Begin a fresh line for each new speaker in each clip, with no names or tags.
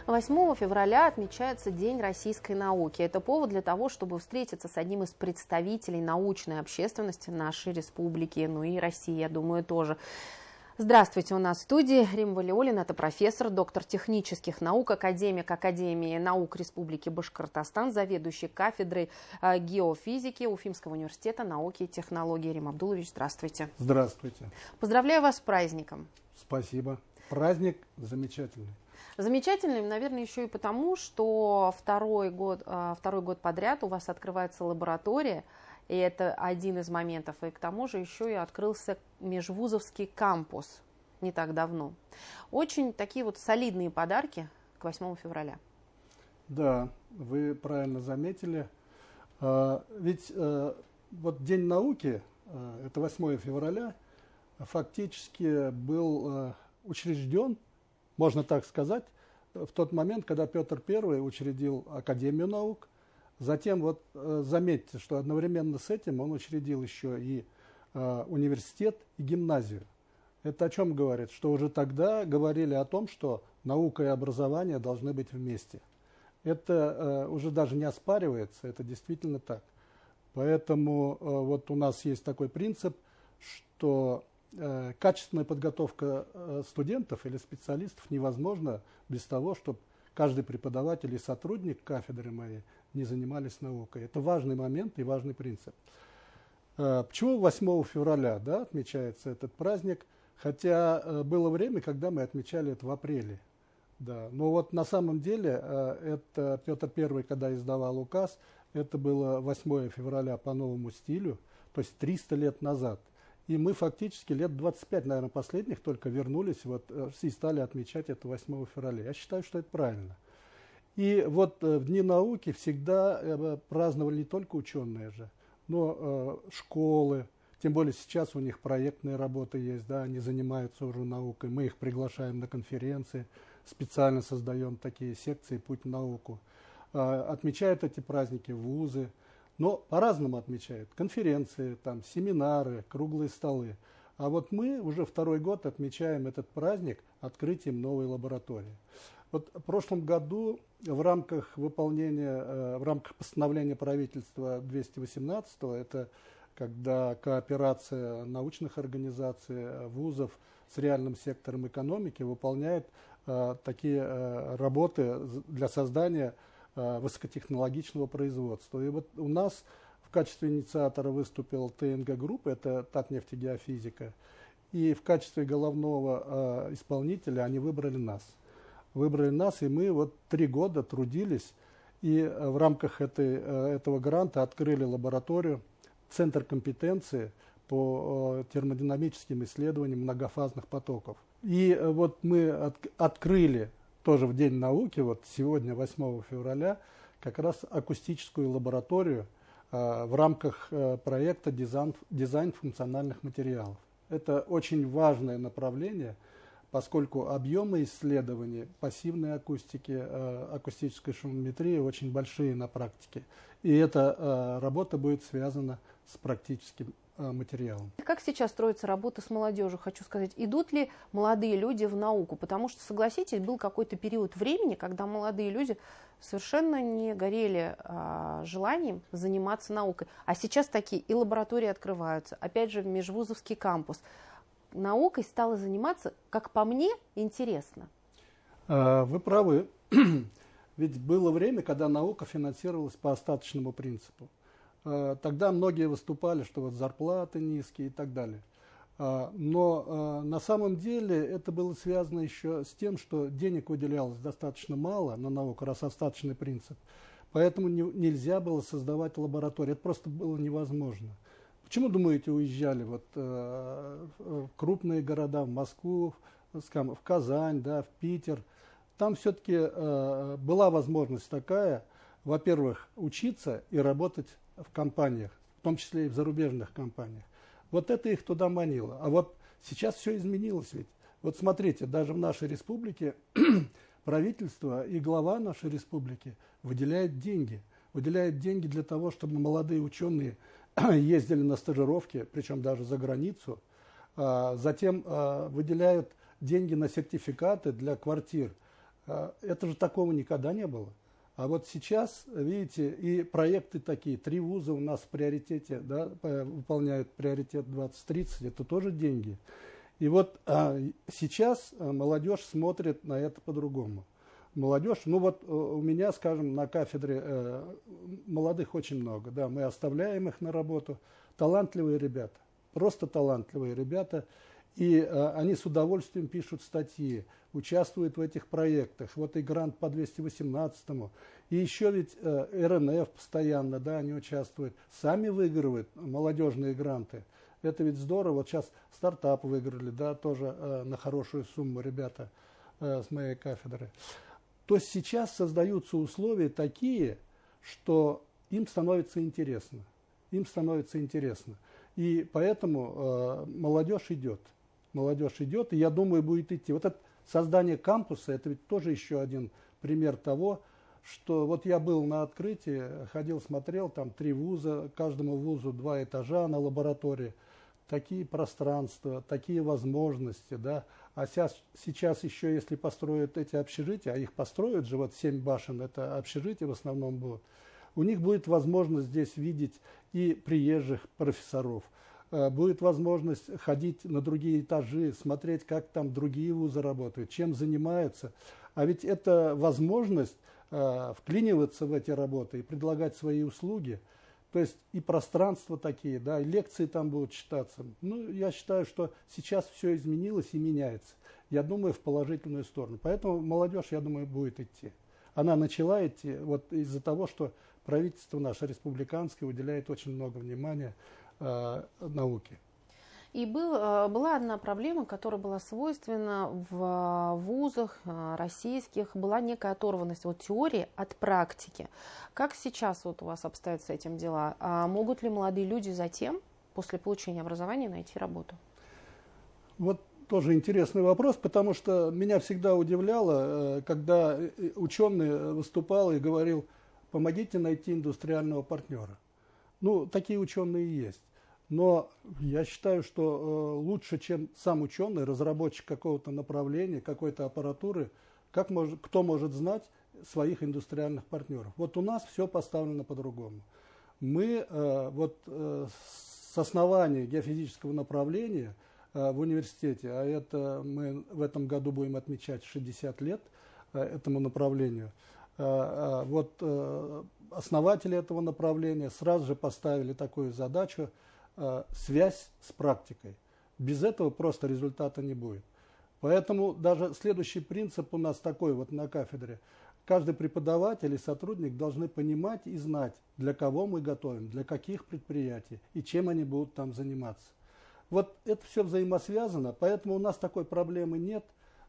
8 февраля отмечается День российской науки. Это повод для того, чтобы встретиться с одним из представителей научной общественности нашей республики, ну и России, я думаю, тоже. Здравствуйте, у нас в студии Римма Валиуллина, это профессор, доктор технических наук, академик Академии наук Республики Башкортостан, заведующий кафедрой геофизики Уфимского университета науки и технологий. Рим Абдулович, здравствуйте.
Здравствуйте.
Поздравляю вас с праздником.
Спасибо. Праздник замечательный.
Замечательным, наверное, еще и потому, что второй год подряд у вас открывается лаборатория, и это один из моментов. И к тому же еще и открылся межвузовский кампус не так давно. Очень такие вот солидные подарки к 8 февраля.
Да, вы правильно заметили. Ведь вот День науки, это 8 февраля, фактически был учрежден, можно так сказать, в тот момент, когда Петр I учредил Академию наук. Затем, вот заметьте, что одновременно с этим он учредил еще и университет и гимназию. Это о чем говорит? Что уже тогда говорили о том, что наука и образование должны быть вместе. Это уже даже не оспаривается, это действительно так. Поэтому вот у нас есть такой принцип, что качественная подготовка студентов или специалистов невозможна без того, чтобы каждый преподаватель и сотрудник кафедры моей не занимались наукой. Это важный момент и важный принцип. Почему 8 февраля отмечается этот праздник? Хотя было время, когда мы отмечали это в апреле. Да. Но вот на самом деле это Петр I, когда издавал указ, это было 8 февраля по новому стилю, то есть 300 лет назад. И мы фактически лет 25, наверное, последних только вернулись и стали отмечать это 8 февраля. Я считаю, что это правильно. И вот в Дни науки всегда праздновали не только ученые же, но школы. Тем более сейчас у них проектные работы есть, они занимаются уже наукой. Мы их приглашаем на конференции, специально создаем такие секции «Путь в науку». Отмечают эти праздники вузы. Но по-разному отмечают. Конференции, семинары, круглые столы. А вот мы уже второй год отмечаем этот праздник открытием новой лаборатории. Вот в прошлом году в рамках постановления правительства 218, это когда кооперация научных организаций, вузов с реальным сектором экономики выполняет такие работы для создания высокотехнологичного производства. И вот у нас в качестве инициатора выступил ТНГ Групп, это Татнефтегеофизика, и в качестве головного исполнителя они выбрали нас. И мы вот 3 года трудились, и в рамках этого гранта открыли лабораторию, центр компетенции по термодинамическим исследованиям многофазных потоков. И вот мы открыли тоже в День науки, вот сегодня, 8 февраля, как раз акустическую лабораторию в рамках проекта «Дизайн функциональных материалов». Это очень важное направление, поскольку объемы исследований пассивной акустики, акустической шумометрии очень большие на практике. И эта работа будет связана с практическим материалом.
Как сейчас строится работа с молодежью? Хочу сказать, идут ли молодые люди в науку? Потому что, согласитесь, был какой-то период времени, когда молодые люди совершенно не горели желанием заниматься наукой. А сейчас такие и лаборатории открываются. Опять же, межвузовский кампус. Наукой стало заниматься, как по мне, интересно.
Вы правы. Ведь было время, когда наука финансировалась по остаточному принципу. Тогда многие выступали, что вот зарплаты низкие и так далее. Но на самом деле это было связано еще с тем, что денег выделялось достаточно мало на науку, раз остаточный принцип. Поэтому нельзя было создавать лаборатории. Это просто было невозможно. Почему, думаете, уезжали в крупные города, в Москву, в Казань, в Питер? Там все-таки была возможность такая, во-первых, учиться и работать в компаниях, в том числе и в зарубежных компаниях. Вот это их туда манило. А вот сейчас все изменилось ведь. Вот смотрите, даже в нашей республике правительство и глава нашей республики выделяет деньги. Выделяет деньги для того, чтобы молодые ученые ездили на стажировки, причем даже за границу. Затем выделяют деньги на сертификаты для квартир. Это же такого никогда не было. А вот сейчас, видите, и проекты такие, 3 вуза у нас в приоритете, да, выполняют приоритет 2030, это тоже деньги. И вот сейчас молодежь смотрит на это по-другому. Молодежь, ну вот у меня, скажем, на кафедре молодых очень много, да, мы оставляем их на работу, талантливые ребята, просто талантливые ребята. И они с удовольствием пишут статьи, участвуют в этих проектах. Вот и грант по 218-му. И еще ведь РНФ постоянно, да, они участвуют. Сами выигрывают молодежные гранты. Это ведь здорово. Вот сейчас стартап выиграли, да, тоже на хорошую сумму ребята с моей кафедры. То есть сейчас создаются условия такие, что им становится интересно. Им становится интересно. И поэтому молодежь идет. Молодежь идет, и я думаю, будет идти. Вот это создание кампуса, это ведь тоже еще один пример того, что вот я был на открытии, ходил, смотрел, там 3 вуза, каждому вузу 2 этажа на лаборатории, такие пространства, такие возможности, да. А сейчас еще, если построят эти общежития, а их построят же, вот 7 башен, это общежития в основном будут, у них будет возможность здесь видеть и приезжих профессоров, будет возможность ходить на другие этажи, смотреть, как там другие вузы работают, чем занимаются. А ведь это возможность вклиниваться в эти работы и предлагать свои услуги. То есть и пространства такие, да, и лекции там будут читаться. Ну, я считаю, что сейчас все изменилось и меняется. Я думаю, в положительную сторону. Поэтому молодежь, я думаю, будет идти. Она начала идти вот из-за того, что правительство наше республиканское уделяет очень много внимания науки.
И была одна проблема, которая была свойственна в вузах российских, была некая оторванность от теории от практики. Как сейчас вот у вас обстоят с этим дела? Могут ли молодые люди затем, после получения образования, найти работу?
Вот тоже интересный вопрос, потому что меня всегда удивляло, когда ученый выступал и говорил: помогите найти индустриального партнера. Ну, такие ученые есть. Но я считаю, что лучше, чем сам ученый, разработчик какого-то направления, какой-то аппаратуры, кто может знать своих индустриальных партнеров. Вот у нас все поставлено по-другому. Мы с основания геофизического направления в университете, а это мы в этом году будем отмечать 60 лет этому направлению, основатели этого направления сразу же поставили такую задачу: связь с практикой. Без этого просто результата не будет. Поэтому даже следующий принцип у нас такой вот на кафедре. Каждый преподаватель и сотрудник должны понимать и знать, для кого мы готовим, для каких предприятий и чем они будут там заниматься. Вот это все взаимосвязано, поэтому у нас такой проблемы нет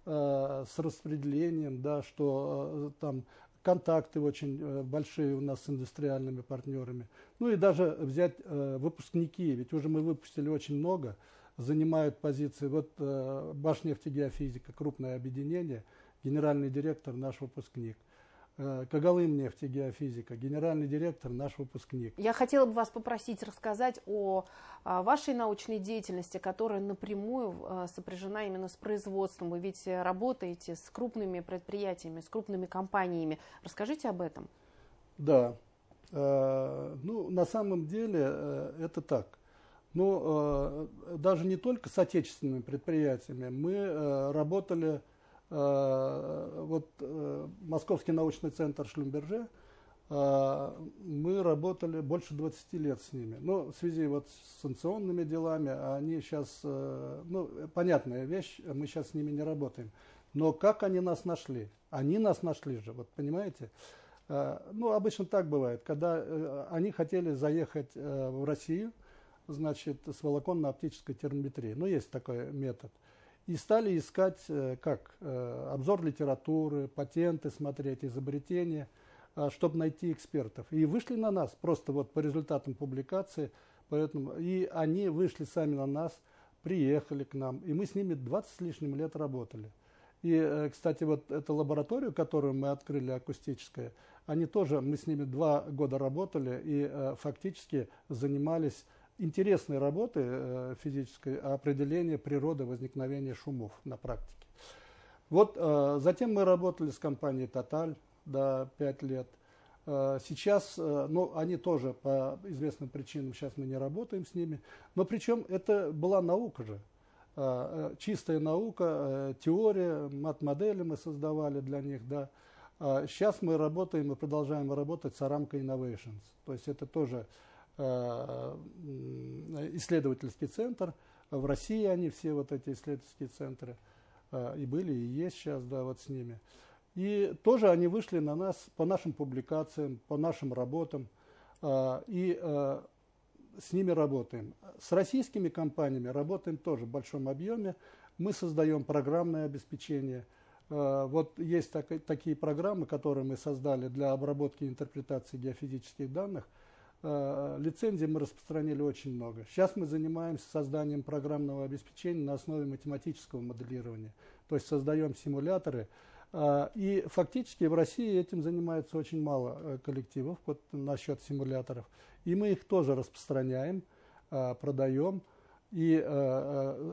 с распределением, да, что там контакты очень большие у нас с индустриальными партнерами. Ну и даже взять выпускники, ведь уже мы выпустили очень много, занимают позиции. Вот Башнефтегеофизика, крупное объединение, генеральный директор наш выпускник. Когалымнефтегеофизика, генеральный директор наш выпускник.
Я хотела бы вас попросить рассказать о вашей научной деятельности, которая напрямую сопряжена именно с производством. Вы ведь работаете с крупными предприятиями, с крупными компаниями. Расскажите об этом.
Да. Ну, на самом деле это так. Но даже не только с отечественными предприятиями. Мы работали... Московский научный центр Шлюмберже, мы работали больше 20 лет с ними. Но в связи вот с санкционными делами, они сейчас, понятная вещь, мы сейчас с ними не работаем. Но как они нас нашли? Они нас нашли же, вот понимаете? Обычно так бывает, когда они хотели заехать в Россию, значит, с волоконно-оптической термометрией. Есть такой метод. И стали искать, обзор литературы, патенты смотреть, изобретения, чтобы найти экспертов. И вышли на нас просто вот по результатам публикации. И они вышли сами на нас, приехали к нам. И мы с ними 20 с лишним лет работали. И, кстати, вот эту лабораторию, которую мы открыли, акустическая, мы с ними 2 года работали и фактически занимались интересной работы физической, определения природы возникновения шумов на практике. Вот затем мы работали с компанией Total, да, 5 лет. Сейчас, ну, они тоже по известным причинам, сейчас мы не работаем с ними. Но причем это была наука же. Чистая наука, теория, мат-модели мы создавали для них, да. Сейчас мы работаем и продолжаем работать с Aramco Innovations. То есть это тоже исследовательский центр. В России они все, вот эти исследовательские центры, и были, и есть сейчас, да, вот с ними. И тоже они вышли на нас по нашим публикациям, по нашим работам, и с ними работаем. С российскими компаниями работаем тоже в большом объеме. Мы создаем программное обеспечение. Вот есть такие программы, которые мы создали для обработки и интерпретации геофизических данных. Лицензий мы распространили очень много. Сейчас мы занимаемся созданием программного обеспечения на основе математического моделирования. То есть создаем симуляторы. И фактически в России этим занимается очень мало коллективов вот, насчет симуляторов. И мы их тоже распространяем, продаем и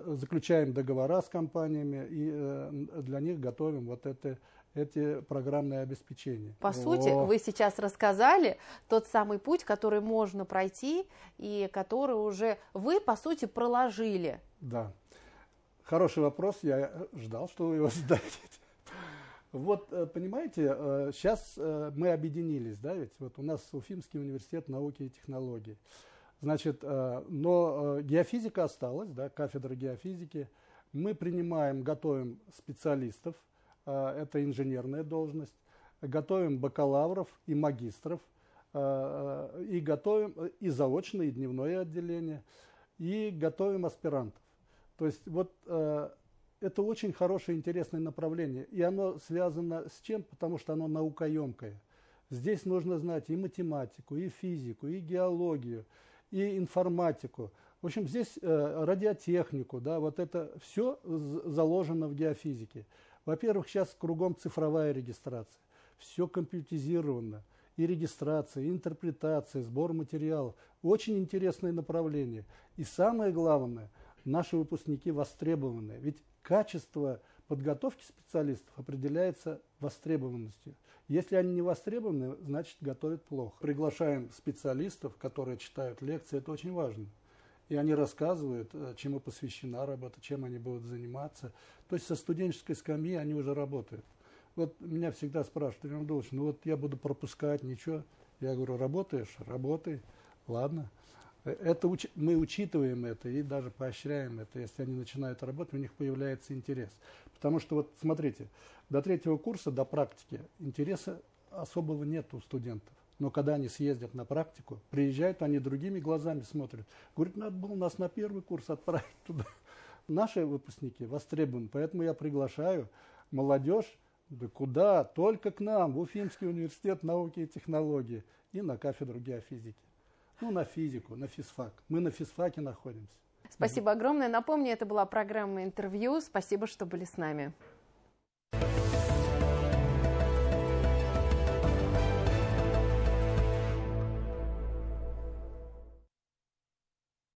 заключаем договора с компаниями и для них готовим вот эти программные обеспечения.
По сути, вы сейчас рассказали тот самый путь, который можно пройти и который уже вы, по сути, проложили.
Да. Хороший вопрос, я ждал, что вы его зададите. Вот, понимаете, сейчас мы объединились, да, ведь вот у нас Уфимский университет науки и технологий. Значит, но геофизика осталась, да, кафедра геофизики. Мы принимаем, готовим специалистов, это инженерная должность, готовим бакалавров и магистров, и готовим и заочное, и дневное отделение, и готовим аспирантов. То есть вот это очень хорошее, интересное направление. И оно связано с чем? Потому что оно наукоемкое. Здесь нужно знать и математику, и физику, и геологию, и информатику. В общем, здесь радиотехнику, да, вот это все заложено в геофизике. Во-первых, сейчас кругом цифровая регистрация. Все компьютеризировано. И регистрация, и интерпретация, сбор материалов. Очень интересное направление. И самое главное, наши выпускники востребованы. Ведь качество подготовки специалистов определяется востребованностью. Если они не востребованы, значит готовят плохо. Приглашаем специалистов, которые читают лекции, это очень важно. И они рассказывают, чему посвящена работа, чем они будут заниматься. То есть со студенческой скамьи они уже работают. Вот меня всегда спрашивают: Иван Абдулович, ну вот я буду пропускать, ничего. Я говорю: работаешь? Работай. Ладно. Это мы учитываем это и даже поощряем это. Если они начинают работать, у них появляется интерес. Потому что, вот смотрите, до 3-го курса, до практики, интереса особого нет у студентов. Но когда они съездят на практику, приезжают, они другими глазами смотрят. Говорят: надо было нас на 1-й курс отправить туда. Наши выпускники востребованы, поэтому я приглашаю молодежь, да куда? Только к нам, в Уфимский университет науки и технологий и на кафедру геофизики. Ну, на физику, на физфак. Мы на физфаке находимся.
Спасибо огромное. Напомню, это была программа «Интервью». Спасибо, что были с нами.